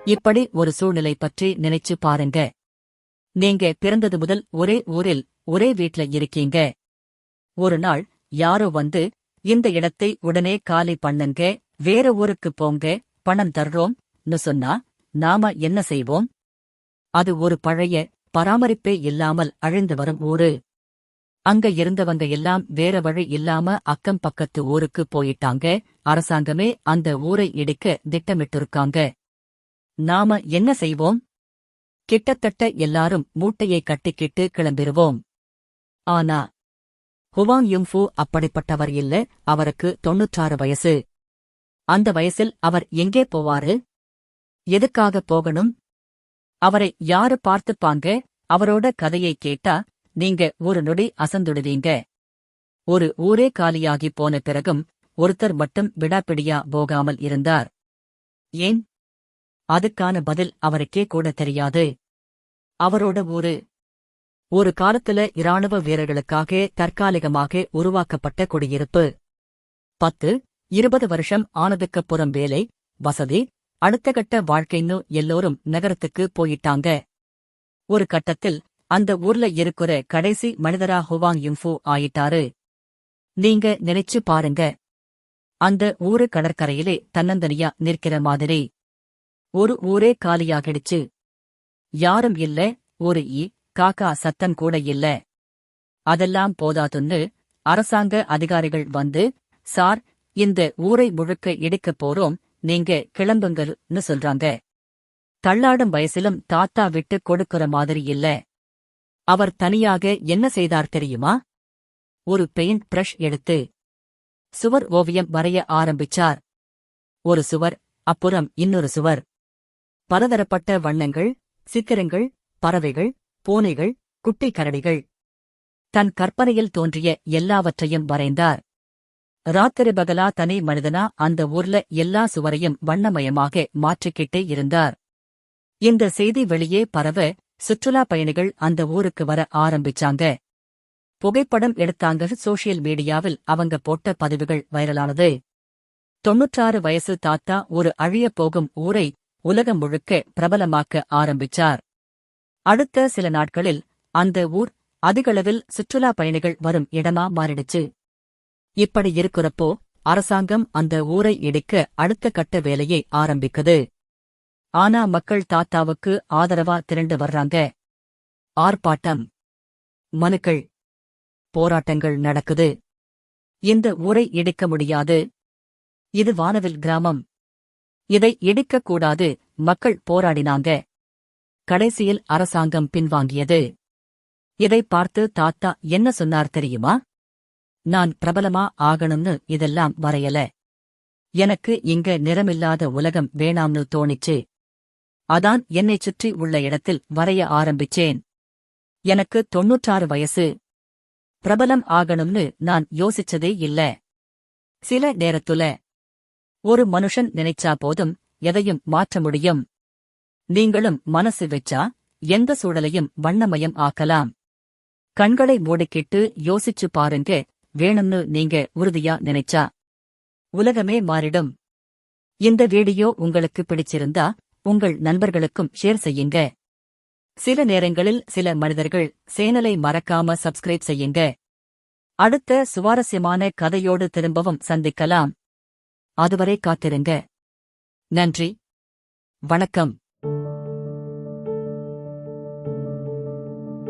இப்படி ஒரு சூழ்நிலை பற்றி நினைச்சு பாருங்க. நீங்க பிறந்தது முதல் ஒரே ஊரில் ஒரே வீட்ல இருக்கீங்க. ஒரு நாள் யாரோ வந்து, இந்த இடத்தை உடனே காலி பண்ணுங்க, வேற ஊருக்கு போங்க, பணம் தர்றோம்னு சொன்னா நாம என்ன செய்வோம்? அது ஒரு பழைய, பராமரிப்பே இல்லாமல் அழிந்து வரும் ஊரு. அங்க இருந்தவங்க எல்லாம் வேற வழி இல்லாம அக்கம் பக்கத்து ஊருக்கு போயிட்டாங்க. அரசாங்கமே அந்த ஊரை இடிக்க திட்டமிட்டிருக்காங்க. நாம என்ன செய்வோம்? கிட்டத்தட்ட எல்லாரும் மூட்டையை கட்டிக்கிட்டு கிளம்பிருவோம். ஆனா ஹுவாங் யுங்ஃபு அப்படிப்பட்டவர் இல்ல. அவருக்கு 96 வயசு. அந்த வயசில் அவர் எங்கே போவாரு? எதுக்காக போகணும்? அவரை யாரு பார்த்துப்பாங்க? அவரோட கதையை கேட்டா நீங்க ஒரு நொடி அசந்துடுவீங்க. ஒரு ஊரே காலியாகி போன பிறகும் ஒருத்தர் மட்டும் விடாப்பிடியா போகாமல் இருந்தார். ஏன்? அதுக்கான பதில் அவருக்கே கூட தெரியாது. அவரோட ஊரு ஒரு காலத்துல இராணுவ வீரர்களுக்காக தற்காலிகமாக உருவாக்கப்பட்ட குடியிருப்பு. 10-20 வருஷம் ஆனதுக்கப்புறம் வேலை, வசதி, அடுத்த கட்ட வாழ்க்கைன்னு எல்லோரும் நகரத்துக்கு போயிட்டாங்க. ஒரு கட்டத்தில் அந்த ஊர்ல இருக்கிற கடைசி மனிதரா ஹுவாங் யுங்ஃபு ஆயிட்டாரு. நீங்க நினைச்சு பாருங்க. அந்த ஊரு கடற்கரையிலே தன்னந்தனியா நிற்கிற மாதிரி. ஒரு ஊரே காலியாகிடுச்சு. யாரும் இல்ல. ஒரு காக்கா சத்தம் கூட இல்ல. அதெல்லாம் போதாதுன்னு அரசாங்க அதிகாரிகள் வந்து, சார், இந்த ஊரை முழுக்க இடிக்கப் போறோம், நீங்க கிளம்புங்கன்னு சொல்றாங்க. தள்ளாடும் வயசிலும் தாத்தா விட்டு கொடுக்கிற மாதிரி இல்ல. அவர் தனியாக என்ன செய்தார் தெரியுமா? ஒரு பெயிண்ட் பிரஷ் எடுத்து சுவர் ஓவியம் வரைய ஆரம்பிச்சார். ஒரு சுவர், அப்புறம் இன்னொரு சுவர். பலதரப்பட்ட வண்ணங்கள், சித்திரங்கள், பறவைகள், பூனைகள், குட்டி கரடிகள். தன் கற்பனையில் தோன்றிய எல்லாவற்றையும் வரைந்தார். ராத்திரி பகலா தனி மனிதனா அந்த ஊர்ல எல்லா சுவரையும் வண்ணமயமாக மாற்றிக்கிட்டே இருந்தார். இந்த செய்தி வெளியே பரவ சுற்றுலா பயணிகள் அந்த ஊருக்கு வர ஆரம்பிச்சாங்க. புகைப்படம் எடுத்தாங்க. சோஷியல் மீடியாவில் அவங்க போட்ட பதிவுகள் வைரலானது. 96 வயசு தாத்தா ஒரு அழியப் போகும் ஊரை உலகம் முழுக்க பிரபலமாக்க ஆரம்பிச்சார். அடுத்த சில நாட்களில் அந்த ஊர் அதிகளவில் சுற்றுலா பயணிகள் வரும் இடமா மாறிடுச்சு. இப்படி இருக்கிறப்போ அரசாங்கம் அந்த ஊரை இடிக்க அடுத்த கட்ட வேலையை ஆரம்பிக்குது. ஆனா மக்கள் தாத்தாவுக்கு ஆதரவா திரண்டு வர்றாங்க. ஆர்ப்பாட்டம், மனுக்கள், போராட்டங்கள் நடக்குது. இந்த ஊரை இடிக்க முடியாது. இது வானவில் கிராமம். இதை இடிக்கக்கூடாது. மக்கள் போராடினாங்க. கடைசியில் அரசாங்கம் பின்வாங்கியது. இதை பார்த்து தாத்தா என்ன சொன்னார் தெரியுமா? நான் பிரபலமா ஆகணும்னு இதெல்லாம் வரையல. எனக்கு இங்க நிறமில்லாத உலகம் வேணாம்னு தோணிச்சு. அதான் என்னைச் சுற்றி உள்ள இடத்தில் வரைய ஆரம்பிச்சேன். எனக்கு 96 வயசு. பிரபலம் ஆகணும்னு நான் யோசிச்சதே இல்ல. சில நேரத்துல ஒரு மனுஷன் நினைச்சா போதும், எதையும் மாற்ற முடியும். நீங்களும் மனசு வெச்சா எந்த சூழலையும் வண்ணமயம் ஆக்கலாம். கண்களை மூடிக்கிட்டு யோசிச்சு பாருங்க. வேணும்னு நீங்க உறுதியா நினைச்சா உலகமே மாறிடும். இந்த வீடியோ உங்களுக்கு பிடிச்சிருந்தா உங்கள் நண்பர்களுக்கும் ஷேர் செய்யுங்க. சில நேரங்களில் சில மனிதர்கள் சேனலை மறக்காம சப்ஸ்கிரைப் செய்யுங்க. அடுத்த சுவாரஸ்யமான கதையோடு திரும்பவும் சந்திக்கலாம். அதுவரை காத்திருங்க. நன்றி. வணக்கம்.